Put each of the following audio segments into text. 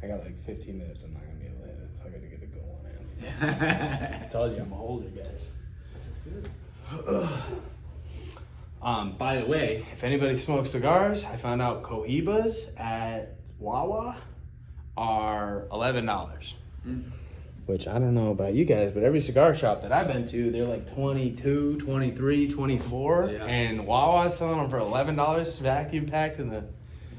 I got like 15 minutes. I'm not gonna be able to hit it, so I gotta get it going in. I told you I'm a holder, guys. That's good. By the way, if anybody smokes cigars, I found out Cohibas at Wawa are $11. Which I don't know about you guys, but every cigar shop that I've been to, they're like 22, 23, 24. Yeah. And Wawa's selling them for $11 vacuum packed in the...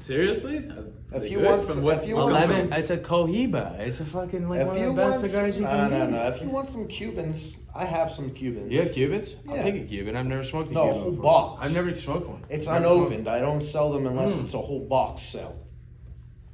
Seriously? If you want some, if you want 11, some, it's a Cohiba. It's a fucking like one if of you the best want, cigars you can get. no. If you want some Cubans, I have some Cubans. You have Cubans? I'll Yeah. take a Cuban. I've never smoked a No, Cuban whole before. box. I've never smoked one. It's Never unopened. I don't sell them unless Mm. it's a whole box sell.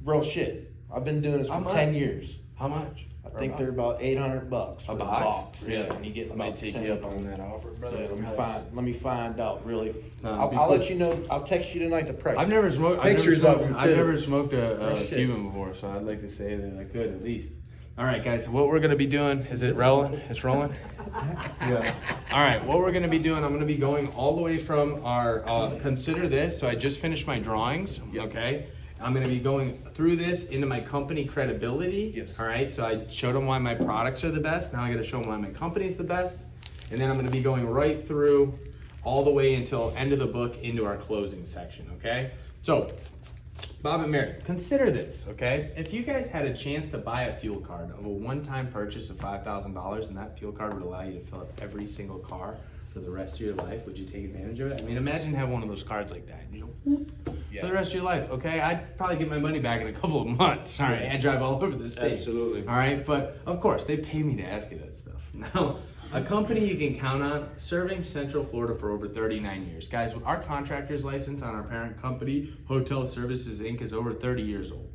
Real shit. I've been doing this How for much? 10 years. smoked. How much? I think they're about $800 for a a box. Yeah, and you get I might about take 10 you of up on them. that offer, brother. Yeah, let me find out. Really, No, I'll be let cool. you know. I'll text you tonight the price. I've never smoked. Pictures of them, I've too. never smoked a Real shit. Cuban before, so I'd like to say that I could at least. All right, guys. So what we're gonna be doing is it rolling? It's rolling. Yeah. All right. What we're gonna be doing? I'm gonna be going all the way from our consider this. So I just finished my drawings. Okay. I'm gonna be going through this into my company credibility. Yes. All right. So I showed them why my products are the best. Now I gotta show them why my company's the best. And then I'm gonna be going right through all the way until end of the book into our closing section. Okay. So Bob and Mary, consider this, okay? If you guys had a chance to buy a fuel card of a one-time purchase of $5,000 and that fuel card would allow you to fill up every single car for the rest of your life, would you take advantage of it? I mean, imagine having one of those cards like that. You know, whoop, for the rest of your life, okay? I'd probably get my money back in a couple of months, all right? And drive all over the state. Absolutely. All right, but of course, they pay me to ask you that stuff. Now, a company you can count on, serving Central Florida for over 39 years. Guys, our contractor's license on our parent company, Hotel Services Inc., is over 30 years old.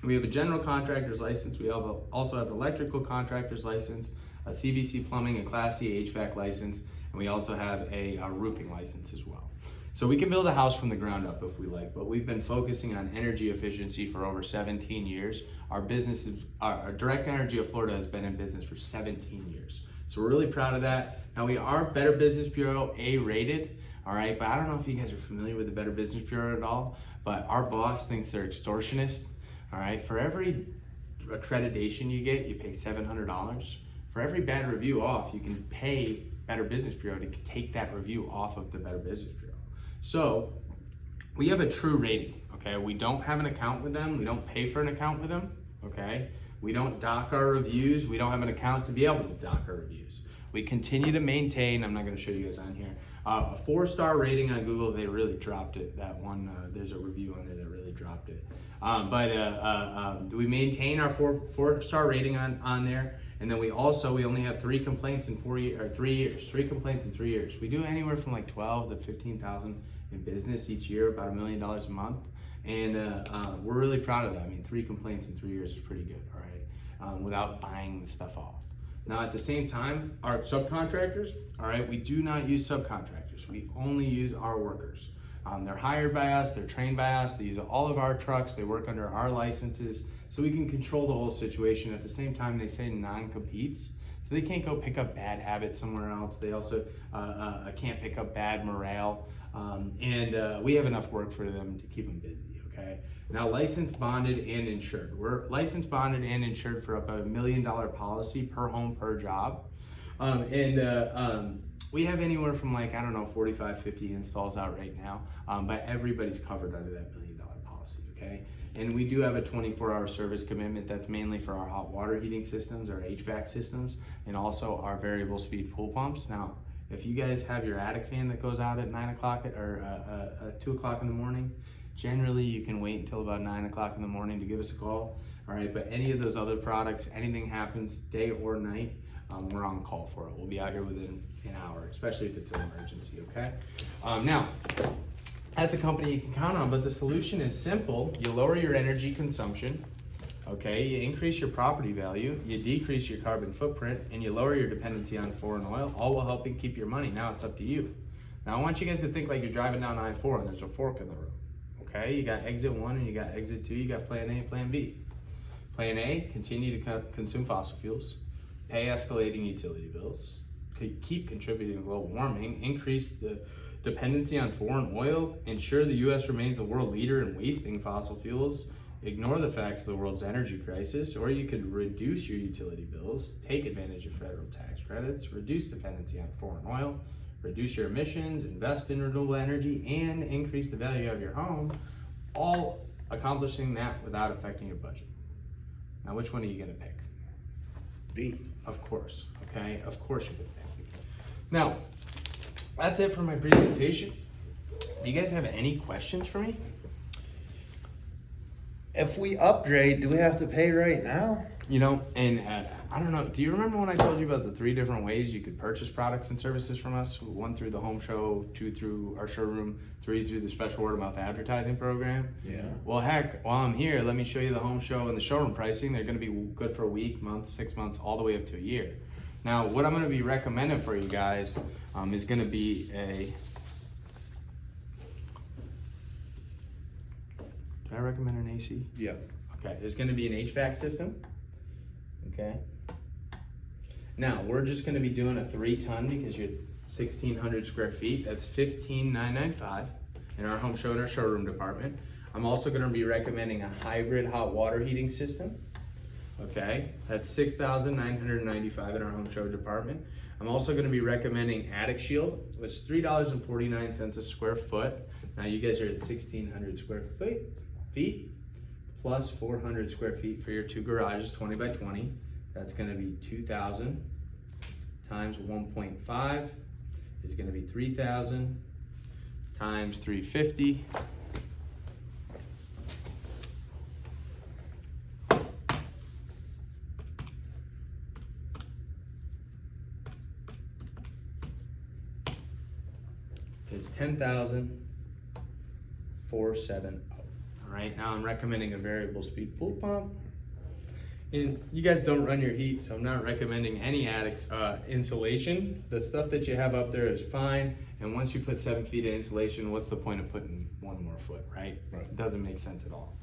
We have a general contractor's license. We also have an electrical contractor's license, a CVC plumbing and Class C HVAC license, and we also have a roofing license as well. So we can build a house from the ground up if we like, but we've been focusing on energy efficiency for over 17 years. Our Direct Energy of Florida has been in business for 17 years. So we're really proud of that. Now we are Better Business Bureau A rated, all right? But I don't know if you guys are familiar with the Better Business Bureau at all, but our boss thinks they're extortionists, all right? For every accreditation you get, you pay $700. For every bad review off, you can pay Better Business Bureau to take that review off of the Better Business Bureau. So we have a true rating, okay? We don't have an account with them. We don't pay for an account with them, okay? We don't dock our reviews. We don't have an account to be able to dock our reviews. We continue to maintain, I'm not gonna show you guys on here, a 4-star rating on Google. They really dropped it. That one, there's a review on there that really dropped it. We maintain our 4-star rating on there. And then we only have 3 complaints in 3 years. 3 complaints in 3 years. We do anywhere from like 12 to 15,000 in business each year, about $1 million a month. And we're really proud of that. I mean, 3 complaints in 3 years is pretty good, all right, without buying the stuff off. Now, at the same time, our subcontractors, all right, we do not use subcontractors. We only use our workers. They're hired by us, they're trained by us, they use all of our trucks, they work under our licenses, so we can control the whole situation. At the same time, they say non-competes, so they can't go pick up bad habits somewhere else. They also can't pick up bad morale, and we have enough work for them to keep them busy, okay? Now, licensed, bonded, and insured. We're licensed, bonded, and insured for about $1 million policy per home, per job. We have anywhere from like, I don't know, 45, 50 installs out right now, but everybody's covered under that $1 million policy, okay? And we do have a 24-hour service commitment that's mainly for our hot water heating systems, our HVAC systems, and also our variable speed pool pumps. Now, if you guys have your attic fan that goes out at 9 o'clock or 2 o'clock in the morning, generally you can wait until about 9 o'clock in the morning to give us a call, all right? But any of those other products, anything happens day or night, we're on call for it. We'll be out here within an hour, especially if it's an emergency, okay? Now, that's a company you can count on, but the solution is simple. You lower your energy consumption, okay? You increase your property value, you decrease your carbon footprint, and you lower your dependency on foreign oil, all while helping keep your money. Now it's up to you. Now I want you guys to think like you're driving down I-4 and there's a fork in the road, okay? You got exit 1 and you got exit 2, you got plan A and plan B. Plan A, continue to consume fossil fuels, pay escalating utility bills, keep contributing to global warming, increase the dependency on foreign oil, ensure the U.S. remains the world leader in wasting fossil fuels, ignore the facts of the world's energy crisis, or you could reduce your utility bills, take advantage of federal tax credits, reduce dependency on foreign oil, reduce your emissions, invest in renewable energy, and increase the value of your home, all accomplishing that without affecting your budget. Now, which one are you gonna pick? B. Of course, okay? Of course you're gonna pick B. Now, that's it for my presentation. Do you guys have any questions for me? If we upgrade, do we have to pay right now? You know, and I don't know, do you remember when I told you about the 3 different ways you could purchase products and services from us? 1 through the home show, 2 through our showroom, 3 through the special word of mouth advertising program? Yeah. Well, heck, while I'm here, let me show you the home show and the showroom pricing. They're gonna be good for a week, month, 6 months, all the way up to a year. Now, what I'm gonna be recommending for you guys is gonna be a... Did I recommend an AC? Yeah. Okay, there's gonna be an HVAC system, okay? Now, we're just gonna be doing a 3-ton because you're 1,600 square feet, that's $15,995 in our home show and our showroom department. I'm also gonna be recommending a hybrid hot water heating system, okay? That's $6,995 in our home show department. I'm also gonna be recommending Attic Shield, which is $3.49 a square foot. Now you guys are at 1,600 square feet, plus 400 square feet for your 2 garages, 20 by 20. That's gonna be 2,000 times 1.5 is gonna be 3,000 times 350. Is 10,470. All right, now I'm recommending a variable speed pool pump. And you guys don't run your heat, so I'm not recommending any attic insulation. The stuff that you have up there is fine. And once you put 7 feet of insulation, what's the point of putting 1 more foot, right? It doesn't make sense at all.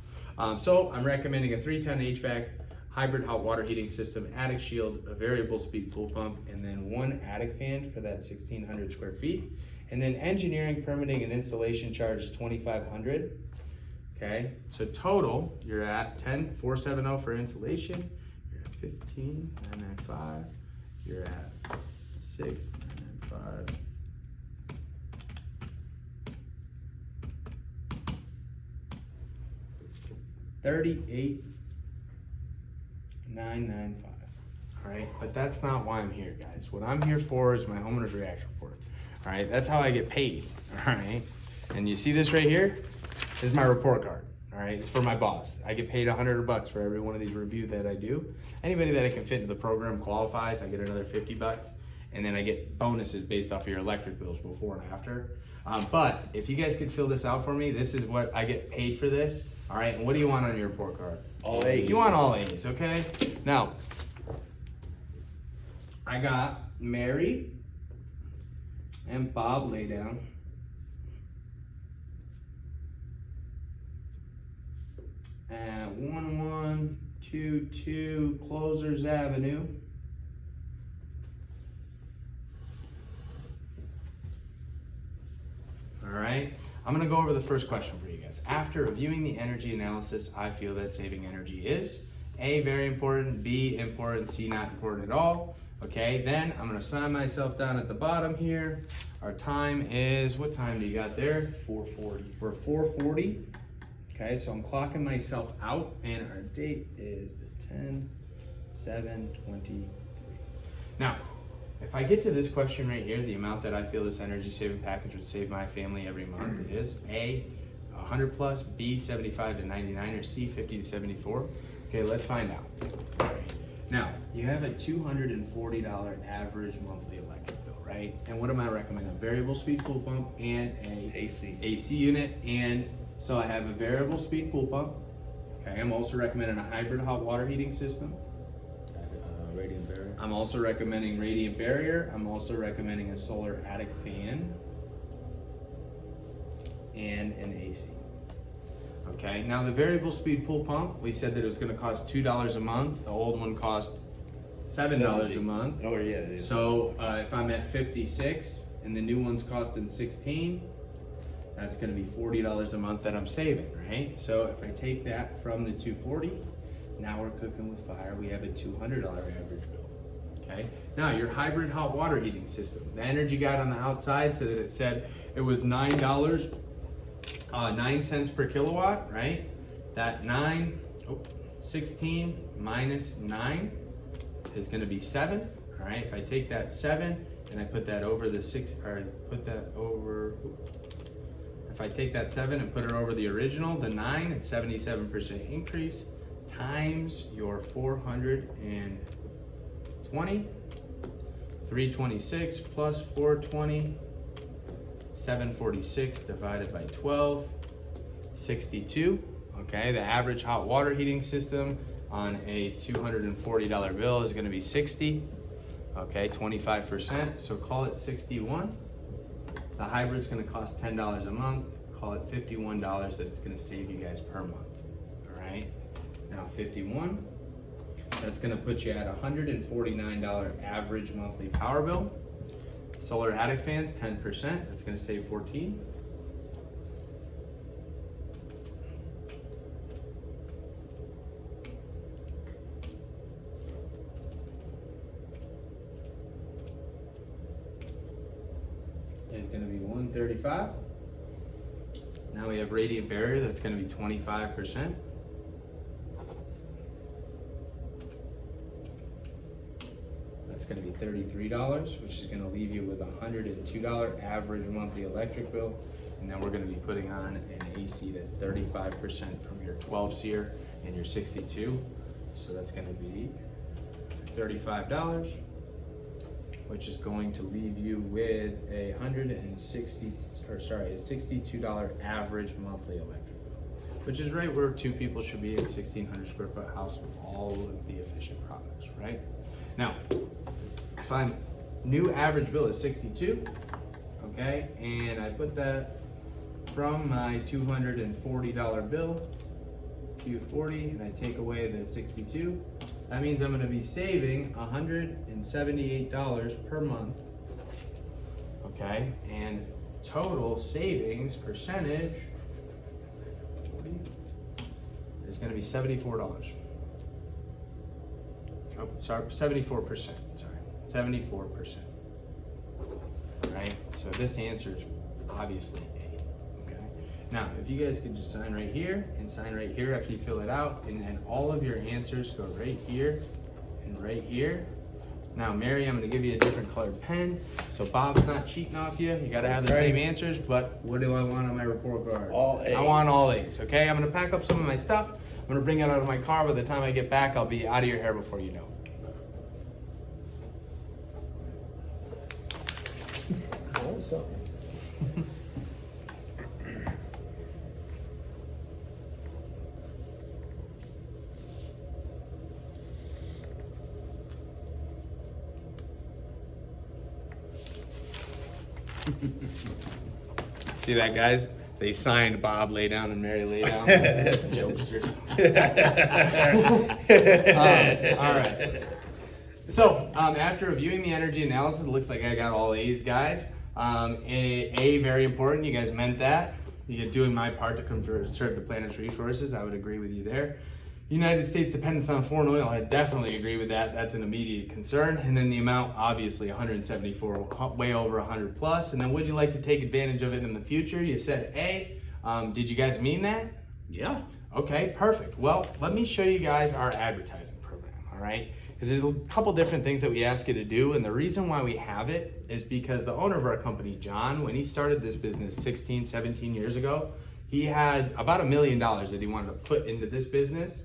So I'm recommending a 3-ton HVAC, hybrid hot water heating system, Attic Shield, a variable speed pool pump, and then 1 attic fan for that 1,600 square feet. And then engineering, permitting, and installation charge is $2,500. Okay, so total, you're at 10,470 for insulation, you're at 15,995, you're at 6,995. $38,995. All right, but that's not why I'm here, guys. What I'm here for is my homeowner's reaction report. All right, that's how I get paid. All right, and you see this right here? This is my report card. All right, it's for my boss. I get paid $100 for every one of these reviews that I do. Anybody that I can fit into the program qualifies. I get another $50, and then I get bonuses based off of your electric bills before and after. But if you guys could fill this out for me, this is what I get paid for this. All right, and what do you want on your report card? All A's. You want all A's, okay? Now, I got Mary and Bob Laydown. At 1122 Closers Avenue. All right, I'm gonna go over the first question for you guys. After reviewing the energy analysis, I feel that saving energy is A, very important, B, important, C, not important at all. Okay, then I'm gonna sign myself down at the bottom here. Our time is, what time do you got there? 4:40. We're 4:40. Okay, so I'm clocking myself out, and our date is the 10/7/23. Now, if I get to this question right here, the amount that I feel this energy saving package would save my family every month is A, 100 plus, B, 75 to 99, or C, 50 to 74. Okay, let's find out. All right. Now, you have a $240 average monthly electric bill, right? And what am I recommending? A variable speed pool pump and a AC unit. And so I have a variable speed pool pump. Okay, I'm also recommending a hybrid hot water heating system. Radiant barrier. I'm also recommending radiant barrier. I'm also recommending a solar attic fan and an AC. Okay, now the variable speed pool pump, we said that it was gonna cost $2 a month. The old one cost $7 a month. Oh, yeah, it is. So if I'm at 56 and the new one's costing 16, That's gonna be $40 a month that I'm saving, right? So if I take that from the 240, now we're cooking with fire. We have a $200 average bill, okay? Now your hybrid hot water heating system, the energy guide on the outside said that it said it was $9, 9 cents per kilowatt, right? That 16 minus 9 is gonna be 7, all right? If I take that 7 and I put that over the 6, or put that over, if I take that 7 and put it over the original, the 9, it's 77% increase, times your 420, 326 plus 420, 746 divided by 12, 62. Okay, the average hot water heating system on a $240 bill is gonna be 60. Okay, 25%, so call it 61. The hybrid's gonna cost $10 a month, call it $51 that it's gonna save you guys per month, all right? Now 51, that's gonna put you at $149 average monthly power bill. Solar attic fans, 10%, that's gonna save 14. Is gonna be 135. Now we have radiant barrier, that's gonna be 25%. That's gonna be $33, which is gonna leave you with a $102 average monthly electric bill. And then we're gonna be putting on an AC that's 35% from your 12 SEER and your 62. So that's gonna be $35, which is going to leave you with a $62 average monthly electric bill, which is right where two people should be in a 1,600 square foot house with all of the efficient products, right? Now, if I'm new average bill is 62, okay, and I put that from my $240 bill, 240, and I take away the 62, that means I'm gonna be saving $178 per month, okay? And total savings percentage is gonna be $74. Oh, sorry, 74%, sorry, 74%. All right, so this answer is obviously A, okay? Now, if you guys could just sign right here and sign right here after you fill it out, and then all of your answers go right here and right here. Now, Mary, I'm gonna give you a different colored pen, so Bob's not cheating off you. You gotta have the same answers, but what do I want on my report card? All A's. I want all A's, okay? I'm gonna pack up some of my stuff. I'm gonna bring it out of my car. By the time I get back, I'll be out of your hair before you know. Oh, something. See that, guys? They signed Bob lay down and Mary lay down. Jokesters. All right. So after reviewing the energy analysis, it looks like I got all A's, guys. A, very important. You guys meant that. You're doing my part to conserve the planet's resources. I would agree with you there. United States dependence on foreign oil, I definitely agree with that. That's an immediate concern. And then the amount, obviously 174, way over 100 plus. And then would you like to take advantage of it in the future? You said A. Did you guys mean that? Yeah. Okay, perfect. Well, let me show you guys our advertising program, all right? Because there's a couple different things that we ask you to do, and the reason why we have it is because the owner of our company, John, when he started this business 16, 17 years ago, he had about $1 million that he wanted to put into this business,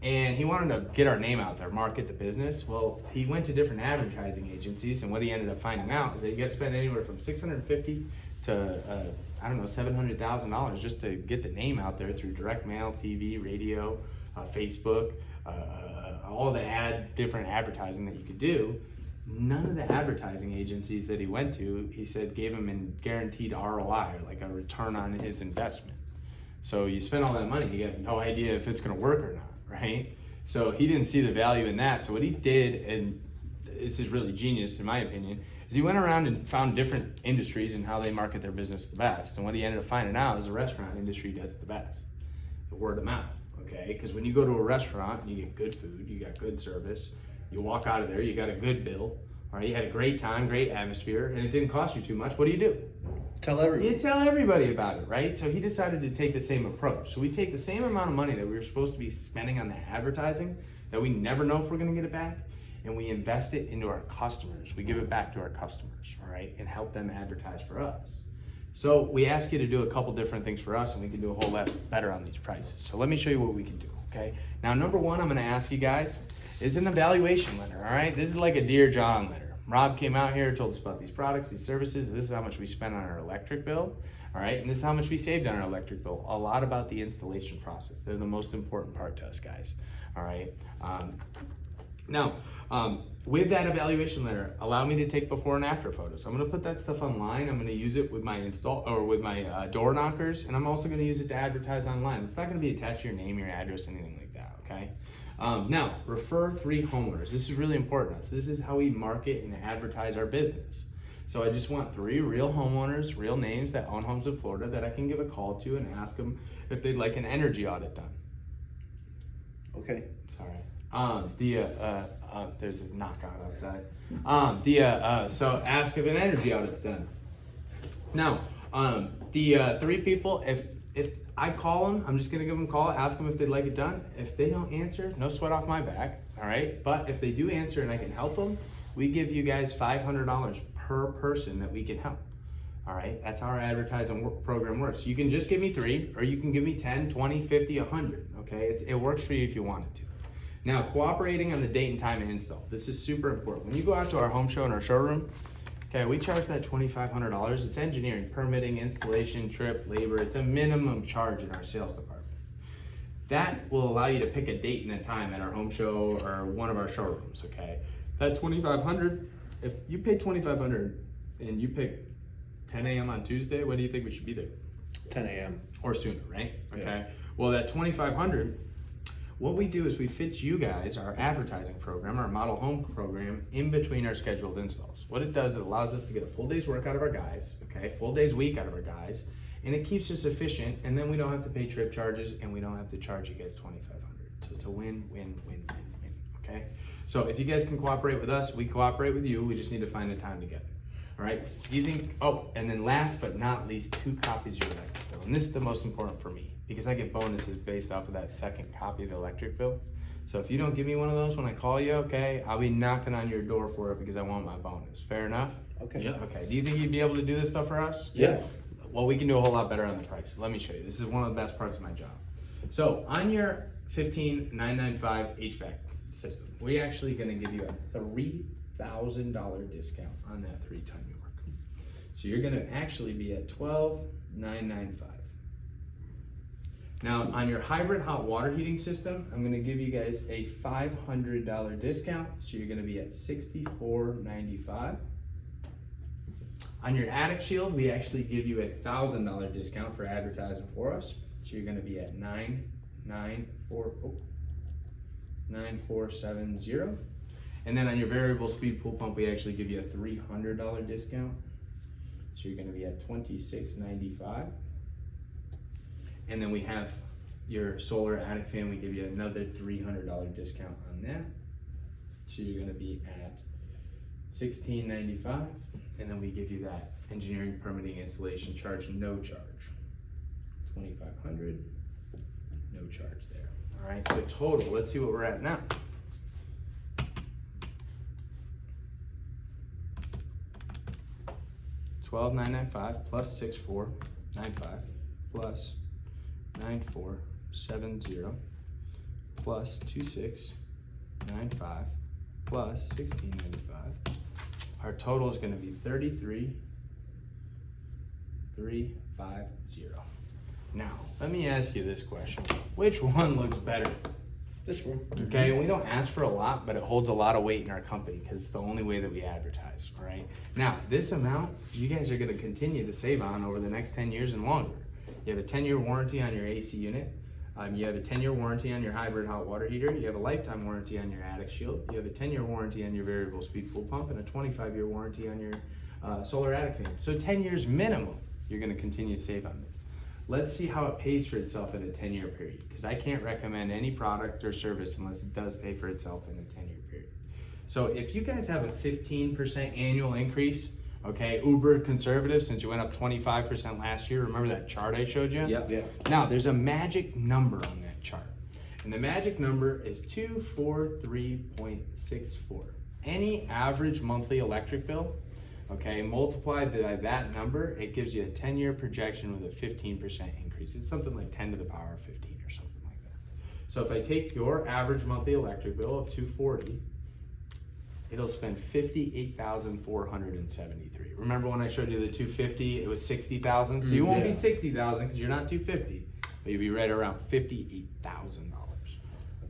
and he wanted to get our name out there, market the business. Well, he went to different advertising agencies, and what he ended up finding out is that you got to spend anywhere from $650 to $700,000 just to get the name out there through direct mail, TV, radio, Facebook, all the different advertising that you could do. None of the advertising agencies that he went to, he said, gave him a guaranteed ROI, like a return on his investment. So you spend all that money, you have no idea if it's gonna work or not, right? So he didn't see the value in that. So what he did, and this is really genius in my opinion, is he went around and found different industries and how they market their business the best. And what he ended up finding out is the restaurant industry does it the best. The word of mouth, okay? Because when you go to a restaurant and you get good food, you got good service, you walk out of there, you got a good bill, all right? You had a great time, great atmosphere, and it didn't cost you too much. What do? Tell everyone. You tell everybody about it, right? So he decided to take the same approach. So we take the same amount of money that we were supposed to be spending on the advertising that we never know if we're gonna get it back, and we invest it into our customers. We give it back to our customers, all right, and help them advertise for us. So we ask you to do a couple different things for us, and we can do a whole lot better on these prices. So let me show you what we can do, okay? Now, number one, I'm gonna ask you guys is an evaluation letter, all right? This is like a Dear John letter. Rob came out here, told us about these products, these services. This is how much we spent on our electric bill, all right? And this is how much we saved on our electric bill. A lot about the installation process. They're the most important part to us, guys, all right? Now, with that evaluation letter, allow me to take before and after photos. I'm gonna put that stuff online. I'm gonna use it with my door knockers, and I'm also gonna use it to advertise online. It's not gonna be attached to your name, your address, anything like that, okay? Now, refer 3 homeowners. This is really important to us. This is how we market and advertise our business. So I just want 3 real homeowners, real names that own homes in Florida that I can give a call to and ask them if they'd like an energy audit done. Okay. Sorry. There's a knockout outside. So ask if an energy audit's done. Now, the 3 people, if I call them, I'm just gonna give them a call, ask them if they'd like it done. If they don't answer, no sweat off my back, all right? But if they do answer and I can help them, we give you guys $500 per person that we can help. All right, that's how our advertising program works. You can just give me 3, or you can give me 10, 20, 50, 100, okay? It works for you if you wanted to. Now, cooperating on the date and time of install. This is super important. When you go out to our home show in our showroom, okay, we charge that $2,500. It's engineering, permitting, installation, trip, labor. It's a minimum charge in our sales department. That will allow you to pick a date and a time at our home show or one of our showrooms, okay? That $2,500, if you pay $2,500 and you pick 10 a.m. on Tuesday, when do you think we should be there? 10 a.m. Or sooner, right? Okay. Yeah. Well, that $2,500, what we do is we fit you guys, our advertising program, our model home program, in between our scheduled installs. What it does, it allows us to get a full day's work out of our guys, okay? Full day's week out of our guys, and it keeps us efficient, and then we don't have to pay trip charges, and we don't have to charge you guys $2,500. So it's a win, win, win, win, win, okay? So if you guys can cooperate with us, we cooperate with you. We just need to find the time together. All right, do you think, oh, and then last but not least, 2 copies of your electric bill. And this is the most important for me because I get bonuses based off of that second copy of the electric bill. So if you don't give me one of those when I call you, okay, I'll be knocking on your door for it because I want my bonus. Fair enough? Okay. Yeah. Okay, do you think you'd be able to do this stuff for us? Yeah. Well, we can do a whole lot better on the price. Let me show you. This is one of the best parts of my job. So on your 15995 HVAC system, we're actually gonna give you a $3,000 discount on that 3-ton York. So you're gonna actually be at $12,995. Now on your hybrid hot water heating system, I'm gonna give you guys a $500 discount. So you're gonna be at $64.95. On your attic shield, we actually give you a $1,000 discount for advertising for us. So you're gonna be at $9,470. And then on your variable speed pool pump, we actually give you a $300 discount. So you're gonna be at $26.95. And then we have your solar attic fan, we give you another $300 discount on that. So you're gonna be at $16.95. And then we give you that engineering, permitting, installation charge, no charge. $2,500, no charge there. All right, so total, let's see what we're at now. $12,995 plus $6,495 plus $9,470 plus $2,695 plus $1,695. Our total is going to be $33,350. Now, let me ask you this question. Which one looks better? This one. Okay, we don't ask for a lot, but it holds a lot of weight in our company because it's the only way that we advertise, all right? Now, this amount, you guys are gonna continue to save on over the next 10 years and longer. You have a 10-year warranty on your AC unit. You have a 10-year warranty on your hybrid hot water heater. You have a lifetime warranty on your attic shield. You have a 10-year warranty on your variable speed pool pump and a 25-year warranty on your solar attic fan. So 10 years minimum, you're gonna continue to save on this. Let's see how it pays for itself in a 10-year period, because I can't recommend any product or service unless it does pay for itself in a 10-year period. So if you guys have a 15% annual increase, okay, uber conservative since you went up 25% last year, remember that chart I showed you? Yep. Yeah. Now, there's a magic number on that chart, and the magic number is 243.64. Any average monthly electric bill, okay, multiplied by that number, it gives you a 10-year projection with a 15% increase. It's something like 10 to the power of 15 or something like that. So if I take your average monthly electric bill of 240, it'll spend $58,473. Remember when I showed you the 250, it was 60,000? So you won't be Yeah. 60,000 because you're not 250, but you'll be right around $58,000.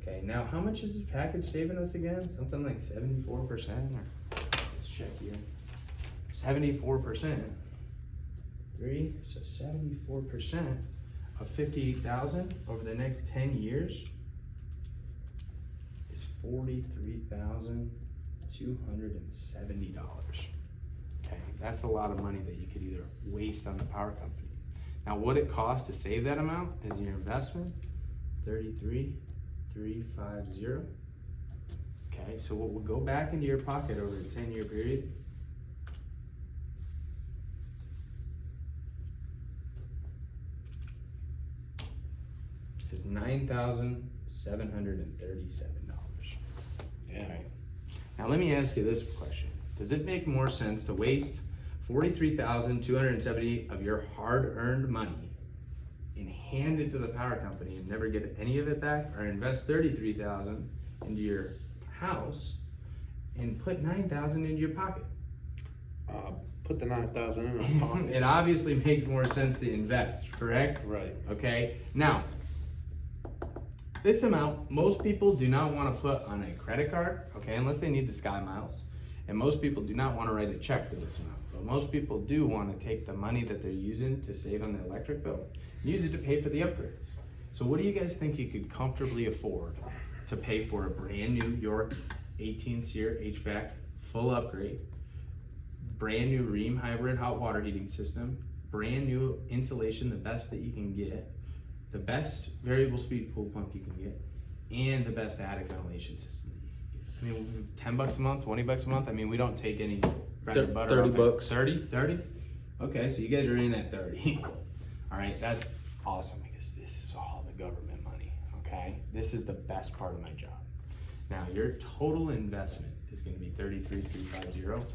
Okay, now how much is this package saving us again? Something like 74%? Let's check here. 74%. So 74% of 58,000 over the next 10 years is $43,270. Okay, that's a lot of money that you could either waste on the power company. Now, what it costs to save that amount is your investment, $33,350. Okay, so what will go back into your pocket over a 10-year period is $9,737. Yeah. Okay. Now let me ask you this question. Does it make more sense to waste $43,270 of your hard-earned money and hand it to the power company and never get any of it back, or invest $33,000 into your house and put $9,000 into your pocket? Put the 9,000 in my pocket. It obviously makes more sense to invest, correct? Right. Okay, now, this amount, most people do not want to put on a credit card, okay, unless they need the Sky Miles. And most people do not want to write a check for this amount. But most people do want to take the money that they're using to save on the electric bill, use it to pay for the upgrades. So what do you guys think you could comfortably afford to pay for a brand new York 18 SEER HVAC full upgrade, brand new Rheem hybrid hot water heating system, brand new insulation, the best that you can get, the best variable speed pool pump you can get, and the best attic ventilation system that you can get? I mean, $10 a month, $20 a month. I mean, we don't take any bread and butter. 30 off it. bucks. 30? Okay, so you guys are in at 30. All right, that's awesome because this is all the government money, okay? This is the best part of my job. Now, your total investment is gonna be $33,350.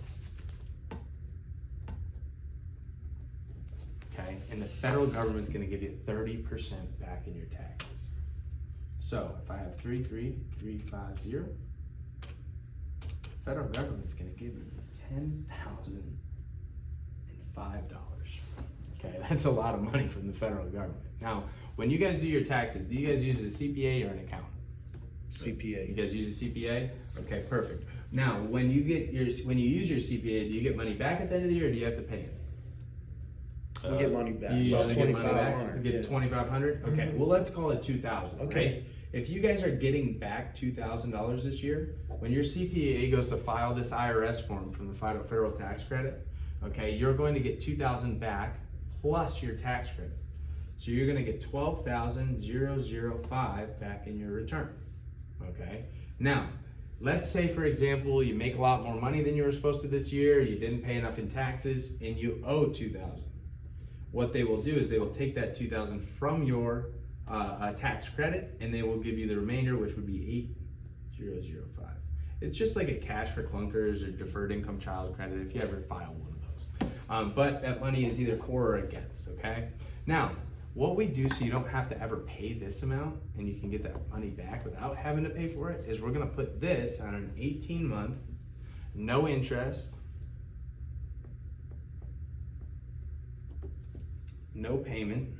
Okay, and the federal government's gonna give you 30% back in your taxes. So if I have 33,350, the federal government's gonna give me $10,005. Okay, that's a lot of money from the federal government. Now, when you guys do your taxes, do you guys use a CPA or an accountant? You CPA. guys use a CPA? Okay, perfect. Now, when you use your CPA, do you get money back at the end of the year, or do you have to pay it? We get money back. You About usually get money back? 2,500. You get 2,500? Okay, well, let's call it 2,000, Okay. right? If you guys are getting back $2,000 this year, when your CPA goes to file this IRS form from the federal tax credit, okay, you're going to get 2,000 back plus your tax credit. So you're gonna get 12,005 back in your return, okay? Now, let's say, for example, you make a lot more money than you were supposed to this year, you didn't pay enough in taxes, and you owe 2,000. What they will do is they will take that 2,000 from your tax credit, and they will give you the remainder, which would be 8,005. It's just like a cash for clunkers or deferred income child credit if you ever file one of those. But that money is either for or against, okay? Now, what we do so you don't have to ever pay this amount and you can get that money back without having to pay for it is we're gonna put this on an 18-month, no interest, no payment,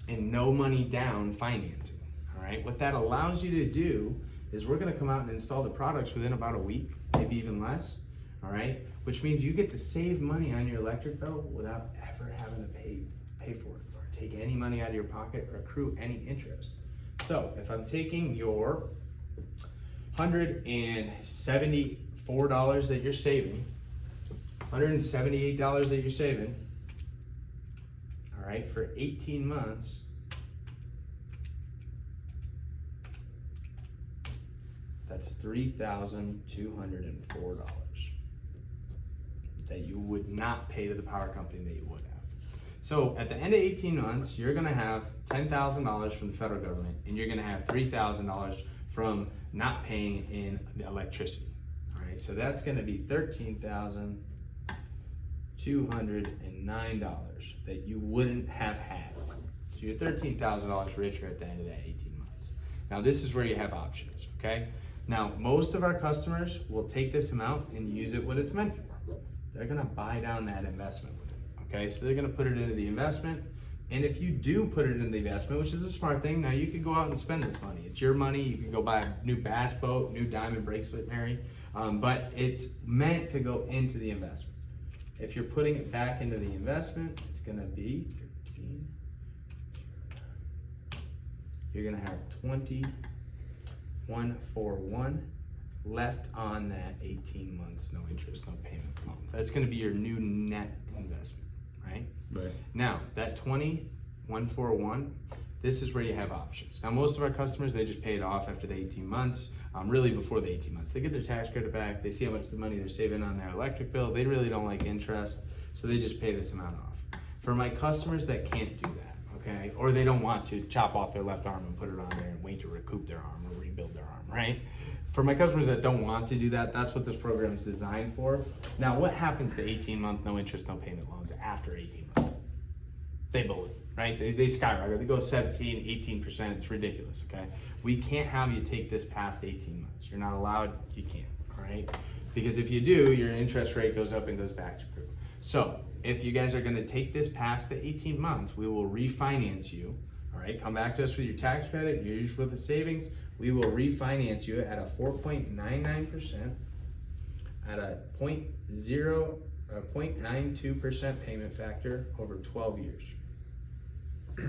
and no money down financing, all right? What that allows you to do is we're gonna come out and install the products within about a week, maybe even less, all right? Which means you get to save money on your electric bill without ever having to pay for it for a take any money out of your pocket or accrue any interest. So if I'm taking your $174 that you're saving, $178 that you're saving, all right, for 18 months, that's $3,204 that you would not pay to the power company that you would have. So at the end of 18 months, you're gonna have $10,000 from the federal government, and you're gonna have $3,000 from not paying in the electricity. All right, so that's gonna be $13,209 that you wouldn't have had. So you're $13,000 richer at the end of that 18 months. Now this is where you have options, okay? Now, most of our customers will take this amount and use it what it's meant for. They're gonna buy down that investment with it, okay? So they're gonna put it into the investment, and if you do put it in the investment, which is a smart thing, now you could go out and spend this money. It's your money, you can go buy a new bass boat, new diamond bracelet, Mary, but it's meant to go into the investment. If you're putting it back into the investment, it's gonna be 13. You're gonna have 2141 left on that 18 months, no interest, no payment loan. That's gonna be your new net investment, right? Right. Now, that 2141, this is where you have options. Now, most of our customers, they just pay it off after the 18 months, really before the 18 months. They get their tax credit back, they see how much the money they're saving on their electric bill, they really don't like interest, so they just pay this amount off. For my customers that can't do that, okay, or they don't want to chop off their left arm and put it on there and wait to recoup their arm or rebuild their arm, right? For my customers that don't want to do that, that's what this program is designed for. Now, what happens to 18-month no interest, no payment loans after 18 months? They balloon, right? They skyrocket. They go 17, 18%. It's ridiculous, okay? We can't have you take this past 18 months. You're not allowed, you can't, all right? Because if you do, your interest rate goes up and goes back to group. So if you guys are gonna take this past the 18 months, we will refinance you, all right? Come back to us with your tax credit, your use with the savings. We will refinance you at a 4.99%, at a 0.92% payment factor over 12 years. All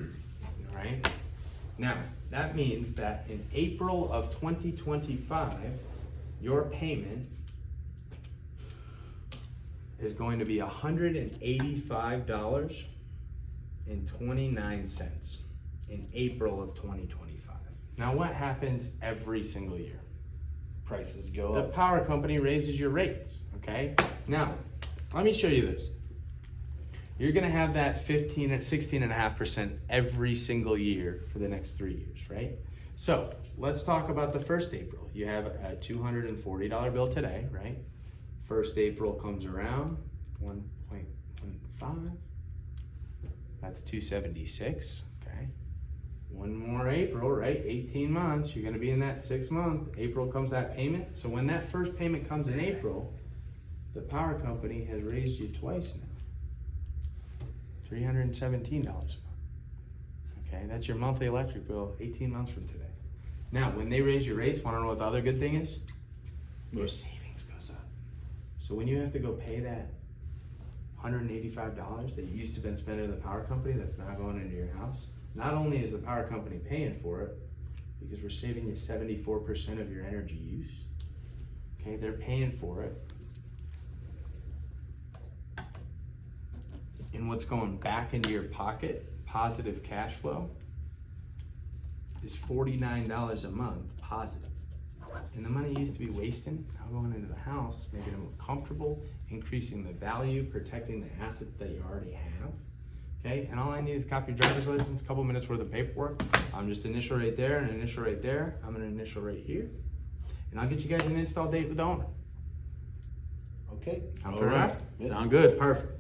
right? Now, that means that in April of 2025, your payment is going to be $185.29 in April of 2025. Now, what happens every single year? Prices go The up. power company raises your rates, okay? Now, let me show you this. You're gonna have that 15 or 16.5% every single year for the next 3 years, right? So, let's talk about the first April. You have a $240 bill today, right? First April comes around, 1.15. That's 276, okay? One more April, right? 18 months, you're gonna be in that 6 month. April comes that payment. So when that first payment comes in April, the power company has raised you twice now. $317 a month. Okay, that's your monthly electric bill 18 months from today. Now, when they raise your rates, wanna know what the other good thing is? Your savings goes up. So when you have to go pay that $185 that you used to been spending in the power company that's now going into your house, not only is the power company paying for it, because we're saving you 74% of your energy use, okay, they're paying for it. And what's going back into your pocket, positive cash flow, is $49 a month positive. And the money you used to be wasting, now going into the house, making it more comfortable, increasing the value, protecting the assets that you already have. Okay, and all I need is a copy of your driver's license, a couple minutes worth of paperwork. I'm just initial right there and initial right there. I'm gonna initial right here. And I'll get you guys an install date with the owner. Okay. I'm All fair right. enough? Yeah. Sound good, perfect.